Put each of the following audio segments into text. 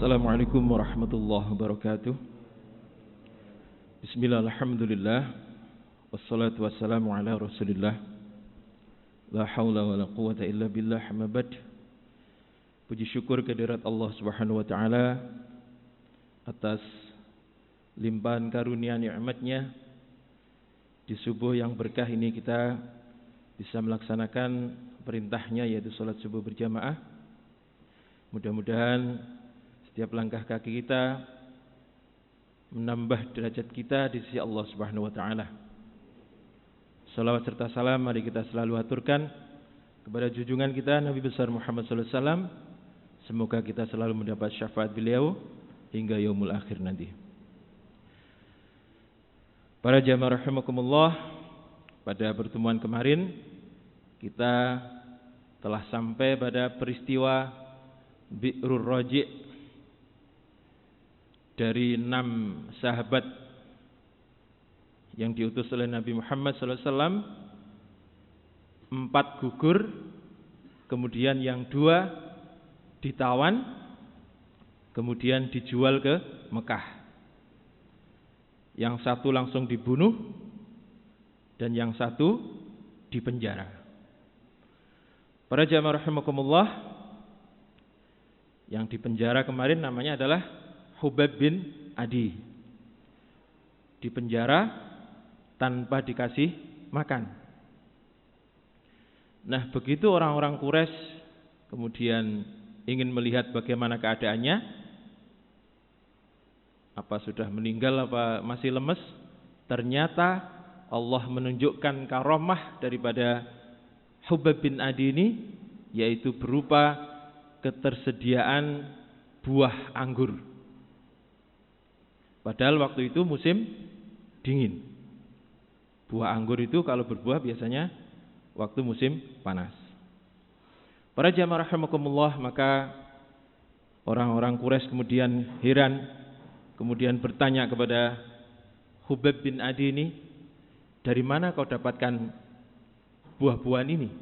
Assalamualaikum warahmatullahi wabarakatuh. Bismillah, alhamdulillah, wassalatu wassalamu ala rasulillah, la hawla wa la quwata illa billah, amma ba'd. Puji syukur kehadirat Allah subhanahu wa ta'ala atas limpahan karunia nikmatnya. Di subuh yang berkah ini kita bisa melaksanakan perintahnya, yaitu salat subuh berjamaah. Mudah-mudahan setiap langkah kaki kita menambah derajat kita di sisi Allah Subhanahu wa taala. Salawat serta salam mari kita selalu aturkan kepada junjungan kita Nabi besar Muhammad sallallahu alaihi wasallam. Semoga kita selalu mendapat syafaat beliau hingga yaumul akhir nanti. Para jamaah rahimakumullah, pada pertemuan kemarin kita telah sampai pada peristiwa Bi'rur Raji' dari 6 sahabat yang diutus oleh Nabi Muhammad SAW. 4 gugur, kemudian yang 2 ditawan, kemudian dijual ke Mekah. Yang 1 langsung dibunuh, dan yang 1 dipenjara. Para jamaah rahimakumullah, yang dipenjara kemarin namanya adalah Hubab bin Adi. Dipenjara tanpa dikasih makan. Nah, begitu orang-orang Quraisy kemudian ingin melihat bagaimana keadaannya, apa sudah meninggal, apa masih lemes, ternyata Allah menunjukkan karomah daripada Hubab bin Adi ini, yaitu berupa ketersediaan buah anggur. Padahal waktu itu musim dingin. Buah anggur itu kalau berbuah biasanya waktu musim panas. Para jamaah rahimakumullah, maka orang-orang Quraisy kemudian heran, kemudian bertanya kepada Hubab bin Adi ini, dari mana kau dapatkan buah-buahan ini?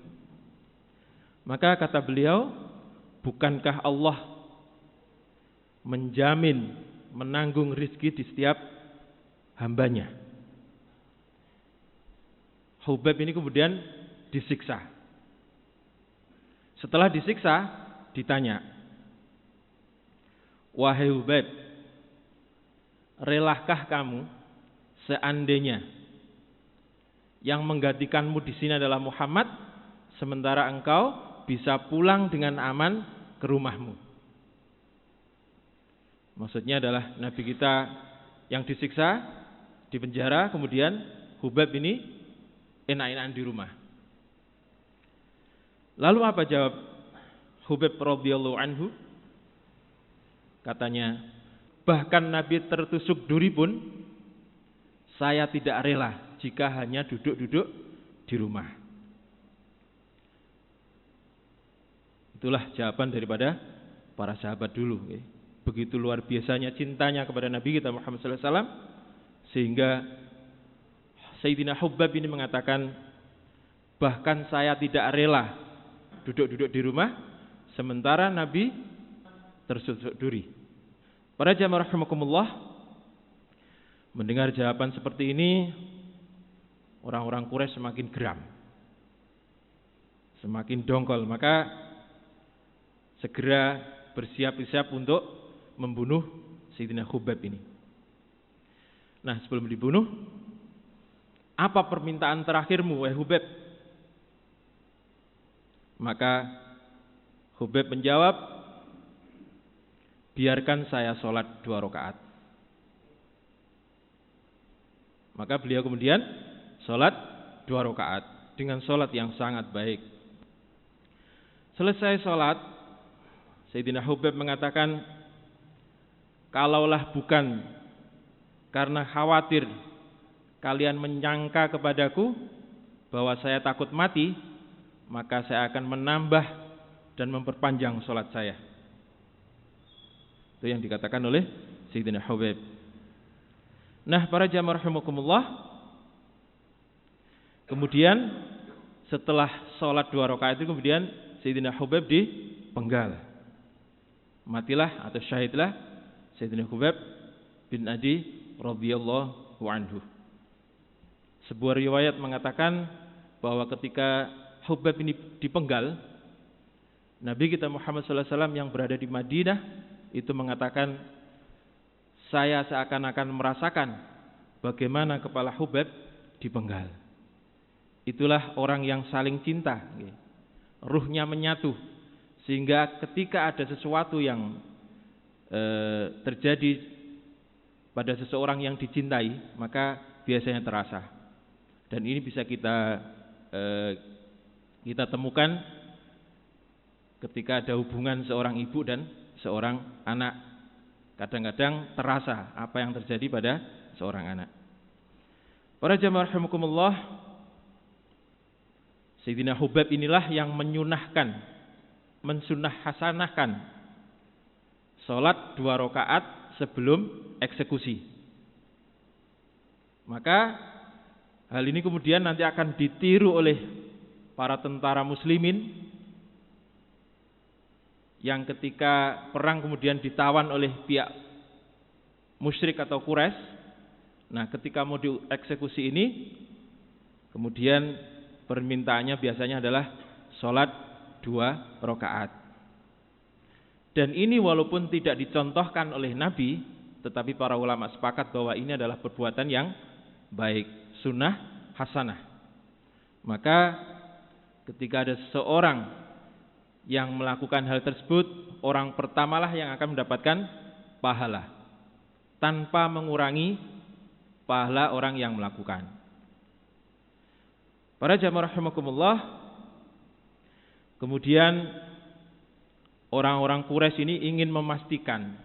Maka kata beliau, bukankah Allah menjamin menanggung rizki di setiap hambanya? Hubab ini kemudian disiksa. Setelah disiksa, ditanya, wahai Hubab, relakah kamu seandainya yang menggantikanmu di sini adalah Muhammad, sementara engkau bisa pulang dengan aman ke rumahmu? Maksudnya adalah Nabi kita yang disiksa, dipenjara, kemudian Hubab ini enak-enakan di rumah. Lalu apa jawab Hubab radhiyallahu anhu? Katanya, bahkan Nabi tertusuk duri pun saya tidak rela jika hanya duduk-duduk di rumah. Itulah jawaban daripada para sahabat dulu. Begitu luar biasanya cintanya kepada Nabi kita Muhammad SAW, sehingga Sayyidina Hubab ini mengatakan, bahkan saya tidak rela duduk-duduk di rumah sementara Nabi tertusuk duri. Para jamaah rahimakumullah, mendengar jawaban seperti ini, orang-orang Quraisy semakin geram, semakin dongkol, maka segera bersiap-siap untuk membunuh Sayyidina Hubab ini. Nah, sebelum dibunuh, apa permintaan terakhirmu, wahai Hubab? Maka Hubab menjawab, biarkan saya sholat 2 rakaat. Maka beliau kemudian sholat 2 rakaat dengan sholat yang sangat baik. Selesai sholat, Sayyidina Hubab mengatakan, kalaulah bukan karena khawatir kalian menyangka kepadaku bahwa saya takut mati, maka saya akan menambah dan memperpanjang sholat saya. Itu yang dikatakan oleh Sayyidina Hubab. Nah, para jamaah rahimakumullah, kemudian setelah sholat 2 rakaat itu kemudian Sayyidina Hubab dipenggal. matilah atau syahidlah Sayyidina Hubab bin Adi radhiyallahu anhu. Sebuah riwayat mengatakan bahwa ketika Hubab ini dipenggal, Nabi kita Muhammad sallallahu alaihi wasallam yang berada di Madinah itu mengatakan, saya seakan-akan merasakan bagaimana kepala Hubab dipenggal. Itulah orang yang saling cinta, ruhnya menyatu, sehingga ketika ada sesuatu yang terjadi pada seseorang yang dicintai, maka biasanya terasa. Dan ini bisa kita temukan ketika ada hubungan seorang ibu dan seorang anak. Kadang-kadang terasa apa yang terjadi pada seorang anak. Para jamaah rahimakumullah, Sayyidina Hubab inilah yang mensunnah hasanahkan salat 2 rakaat sebelum eksekusi. Maka hal ini kemudian nanti akan ditiru oleh para tentara muslimin yang ketika perang kemudian ditawan oleh pihak musyrik atau Quraisy. Nah, ketika mau dieksekusi ini, kemudian permintaannya biasanya adalah sholat 2 rakaat. Dan ini walaupun tidak dicontohkan oleh Nabi, tetapi para ulama sepakat bahwa ini adalah perbuatan yang baik, sunnah hasanah. Maka ketika ada seseorang yang melakukan hal tersebut, orang pertamalah yang akan mendapatkan pahala tanpa mengurangi pahala orang yang melakukan. Para jamaah rahimakumullah, kemudian orang-orang Quraisy ini ingin memastikan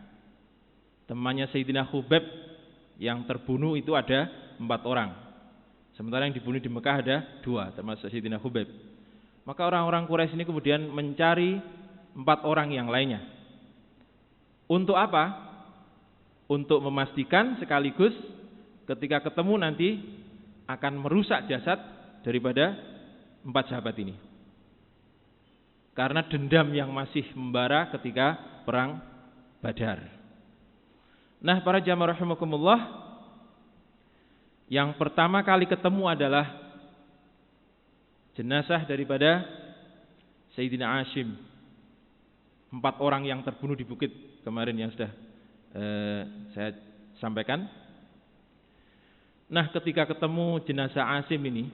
temannya Sayyidina Hubab yang terbunuh itu ada 4 orang. Sementara yang dibunuh di Mekah ada 2, termasuk Sayyidina Hubab. Maka orang-orang Quraisy ini kemudian mencari 4 orang yang lainnya. Untuk apa? Untuk memastikan sekaligus ketika ketemu nanti akan merusak jasad daripada 4 sahabat ini. Karena dendam yang masih membara ketika perang Badar. Nah, para jamaah rahimakumullah, yang pertama kali ketemu adalah jenazah daripada Sayyidina Hashim. 4 orang yang terbunuh di bukit kemarin yang sudah saya sampaikan. Nah, ketika ketemu jenazah Hashim ini,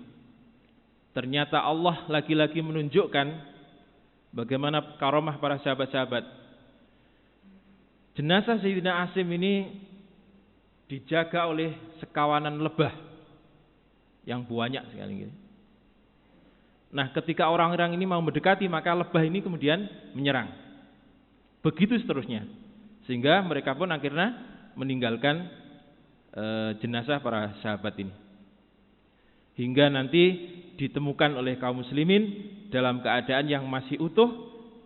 ternyata Allah lagi-lagi menunjukkan bagaimana karomah para sahabat-sahabat. Jenazah Sayyidina Hashim ini dijaga oleh sekawanan lebah yang banyak sekali. Nah, ketika orang-orang ini mau mendekati, maka lebah ini kemudian menyerang. Begitu seterusnya, sehingga mereka pun akhirnya meninggalkan jenazah para sahabat ini. Hingga nanti ditemukan oleh kaum muslimin dalam keadaan yang masih utuh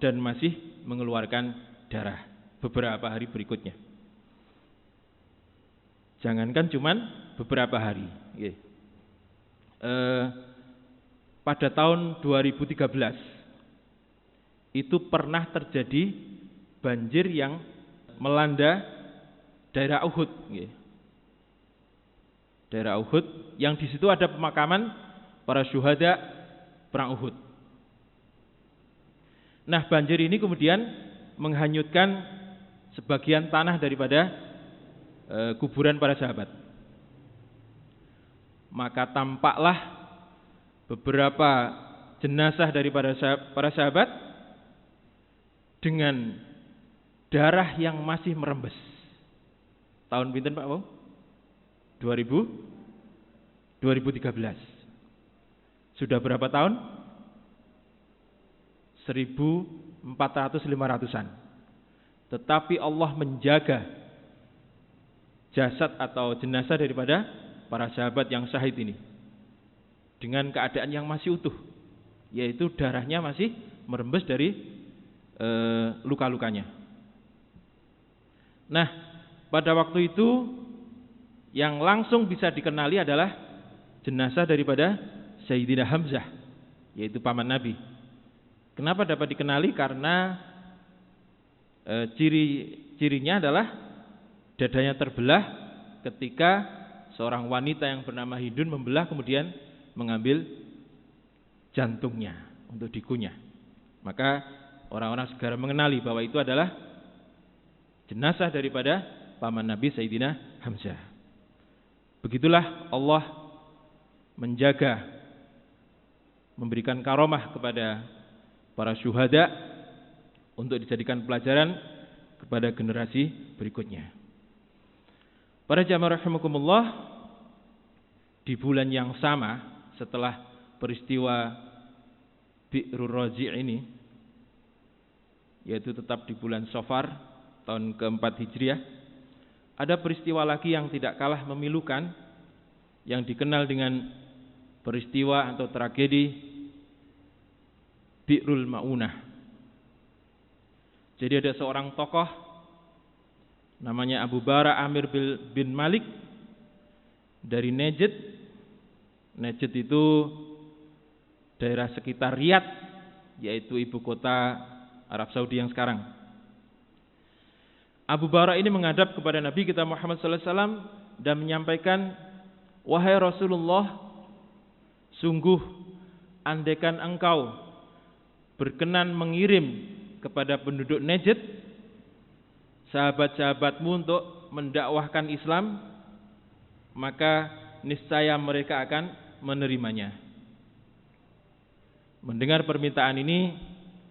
dan masih mengeluarkan darah beberapa hari berikutnya. Jangankan cuman beberapa hari. Pada tahun 2013 itu pernah terjadi banjir yang melanda daerah Uhud. Daerah Uhud yang di situ ada pemakaman para syuhada perang Uhud. Nah, banjir ini kemudian menghanyutkan sebagian tanah daripada kuburan para sahabat. Maka tampaklah beberapa jenazah daripada para sahabat dengan darah yang masih merembes. Tahun pinten Pak Bau? 2013. Sudah berapa tahun? 1400-500-an. Tetapi Allah menjaga jasad atau jenazah daripada para sahabat yang syahid ini dengan keadaan yang masih utuh, yaitu darahnya masih merembes dari luka-lukanya. Nah, pada waktu itu yang langsung bisa dikenali adalah jenazah daripada Sayyidina Hamzah, yaitu paman Nabi. Kenapa dapat dikenali? Karena ciri-cirinya adalah dadanya terbelah ketika seorang wanita yang bernama Hindun membelah kemudian mengambil jantungnya untuk dikunyah. Maka orang-orang segera mengenali bahwa itu adalah jenazah daripada paman Nabi Sayyidina Hamzah. Begitulah Allah menjaga, memberikan karomah kepada para syuhada untuk dijadikan pelajaran kepada generasi berikutnya. Para jamaah rahimakumullah, di bulan yang sama setelah peristiwa Bi'rur Raji' ini, yaitu tetap di bulan Safar tahun keempat Hijriah, ada peristiwa lagi yang tidak kalah memilukan yang dikenal dengan peristiwa atau tragedi Bi'rul Ma'unah. Jadi ada seorang tokoh namanya Abu Bara Amir bin Malik dari Najd. Najd itu daerah sekitar Riyadh, yaitu ibu kota Arab Saudi yang sekarang. Abu Bara ini menghadap kepada Nabi kita Muhammad sallallahu alaihi wasallam dan menyampaikan, "Wahai Rasulullah, sungguh andaikan engkau berkenan mengirim kepada penduduk Najd sahabat-sahabatmu untuk mendakwahkan Islam, maka niscaya mereka akan menerimanya." Mendengar permintaan ini,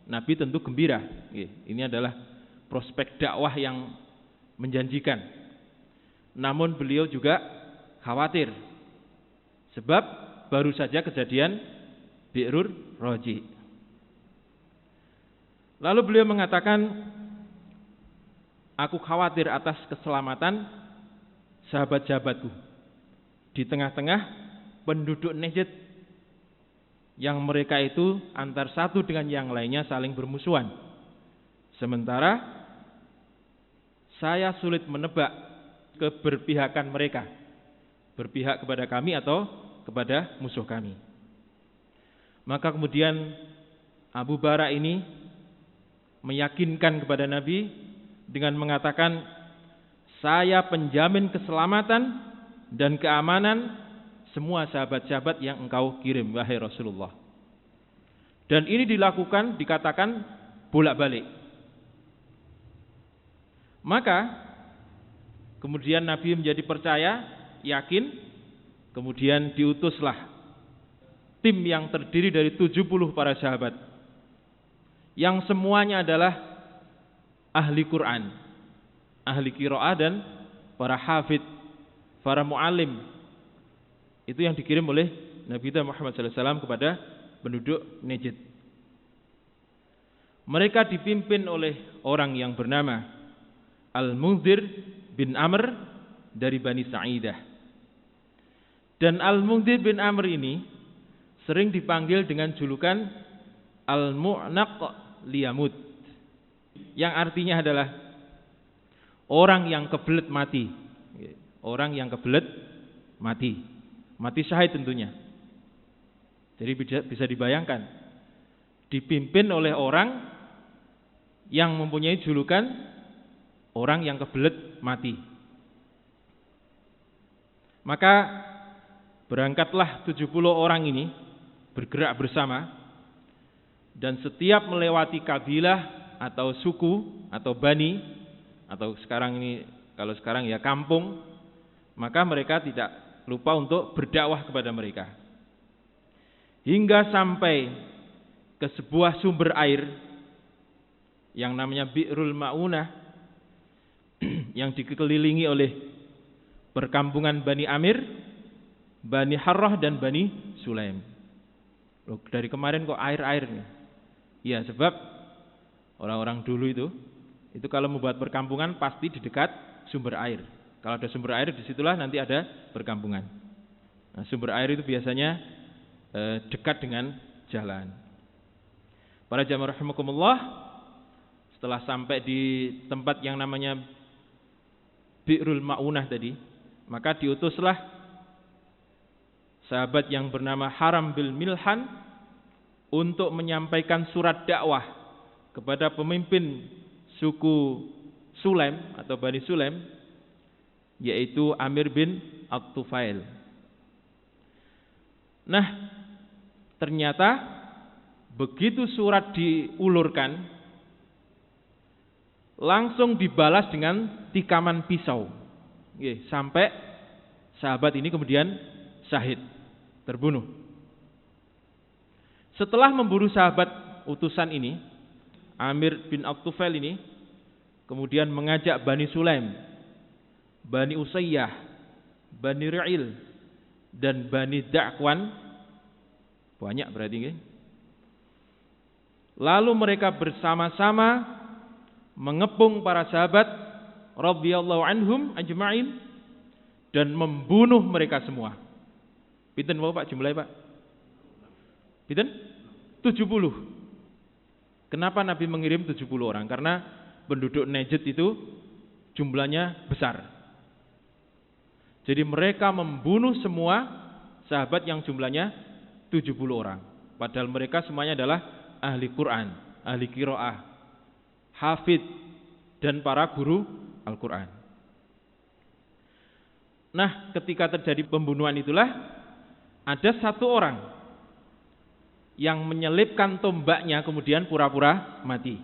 Nabi tentu gembira. Ini adalah prospek dakwah yang menjanjikan. Namun beliau juga khawatir, sebab baru saja kejadian Bi'rur Raji'. Lalu beliau mengatakan, "Aku khawatir atas keselamatan sahabat-sahabatku di tengah-tengah penduduk Najd yang mereka itu antar satu dengan yang lainnya saling bermusuhan. Sementara saya sulit menebak keberpihakan mereka, berpihak kepada kami atau kepada musuh kami." Maka kemudian Abu Bara ini meyakinkan kepada Nabi dengan mengatakan, "Saya penjamin keselamatan dan keamanan semua sahabat-sahabat yang engkau kirim, wahai Rasulullah." Dan ini dilakukan, dikatakan bolak-balik. Maka kemudian Nabi menjadi percaya, yakin, kemudian diutuslah tim yang terdiri dari 70 para sahabat, yang semuanya adalah ahli Quran, ahli qiraah dan para hafid, para muallim. Itu yang dikirim oleh Nabi Muhammad SAW kepada penduduk Najd. Mereka dipimpin oleh orang yang bernama Al-Mundhir bin Amr dari Bani Sa'idah. Dan Al-Mundhir bin Amr ini sering dipanggil dengan julukan Al-Mu'naq liyamut, yang artinya adalah orang yang kebelet mati. Orang yang kebelet mati. Mati syahid tentunya. Jadi bisa dibayangkan, dipimpin oleh orang yang mempunyai julukan orang yang kebelet mati. Maka berangkatlah 70 orang ini bergerak bersama, dan setiap melewati kabilah atau suku atau bani, atau sekarang ini, kalau sekarang ya kampung, maka mereka tidak lupa untuk berdakwah kepada mereka. Hingga sampai ke sebuah sumber air yang namanya Bi'rul Ma'unah, yang dikelilingi oleh perkampungan Bani Amir, Bani Harrah dan Bani Sulaim. Loh, dari kemarin kok air-air nih? Ya, sebab orang-orang dulu itu kalau membuat perkampungan pasti di dekat sumber air. Kalau ada sumber air, disitulah nanti ada perkampungan. Nah, sumber air itu biasanya dekat dengan jalan. Para jamaah rahimakumullah, setelah sampai di tempat yang namanya Bi'rul Ma'unah tadi, maka diutuslah sahabat yang bernama Haram bin Milhan untuk menyampaikan surat dakwah kepada pemimpin suku Sulaim atau Bani Sulaim, yaitu Amir bin At-Tufail. Nah, ternyata begitu surat diulurkan, langsung dibalas dengan tikaman pisau. Sampai sahabat ini kemudian syahid, terbunuh. Setelah memburu sahabat utusan ini, Amir bin At-Tufail ini kemudian mengajak Bani Sulaim, Bani Usayyah, Bani Ri'il, dan Bani Da'kwan, banyak berarti. Lalu mereka bersama-sama mengepung para sahabat radhiyallahu anhum ajma'in dan membunuh mereka semua. Pinten mau Pak jumlahnya Pak? Pinten? 70. Kenapa Nabi mengirim 70 orang? Karena penduduk Najd itu jumlahnya besar. Jadi mereka membunuh semua sahabat yang jumlahnya 70 orang. Padahal mereka semuanya adalah ahli Quran, ahli qiraah, hafid, dan para guru Al-Quran. Nah, ketika terjadi pembunuhan itulah ada satu orang yang menyelipkan tombaknya kemudian pura-pura mati.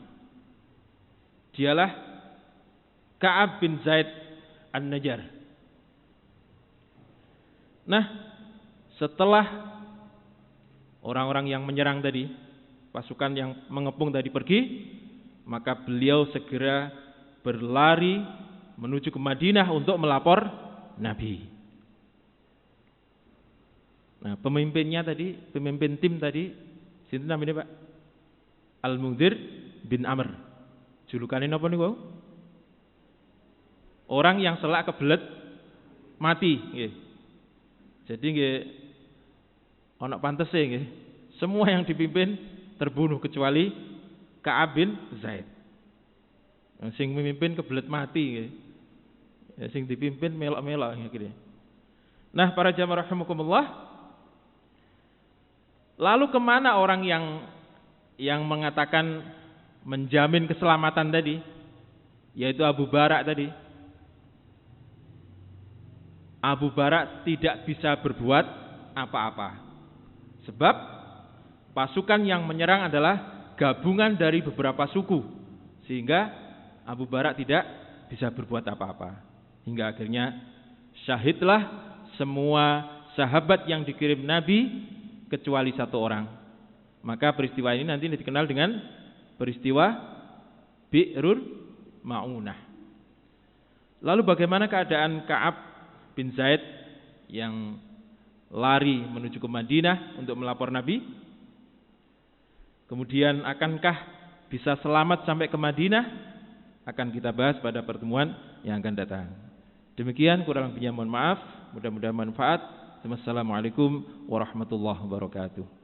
Dialah Ka'ab bin Zaid An-Najjar. Nah, setelah orang-orang yang menyerang tadi, pasukan yang mengepung tadi pergi, maka beliau segera berlari menuju ke Madinah untuk melapor Nabi. Nah, pemimpinnya tadi, pemimpin tim tadi, sinten namanya Pak? Al-Mundhir bin Amr. Julukannya apa niku? Orang yang selak kebelet mati, nggih. Jadi nggih ana pantese nggih. Semua yang dipimpin terbunuh kecuali Ka'ab bin Zaid. Sing memimpin kebelet mati nggih. Ya, sing dipimpin melok-melok nggih. Nah, para jamaah rahimakumullah, lalu kemana orang yang mengatakan menjamin keselamatan tadi, yaitu Abu Barak tadi? Abu Barak tidak bisa berbuat apa-apa, sebab pasukan yang menyerang adalah gabungan dari beberapa suku, sehingga Abu Barak tidak bisa berbuat apa-apa. Hingga akhirnya syahidlah semua sahabat yang dikirim Nabi kecuali satu orang. Maka peristiwa ini nanti dikenal dengan peristiwa Bi'rul Ma'unah. Lalu bagaimana keadaan Ka'ab bin Zaid yang lari menuju ke Madinah untuk melapor Nabi? Kemudian akankah bisa selamat sampai ke Madinah? Akan kita bahas pada pertemuan yang akan datang. Demikian, kurang lebihnya mohon maaf. Mudah-mudahan manfaat. Wassalamualaikum warahmatullahi wabarakatuh.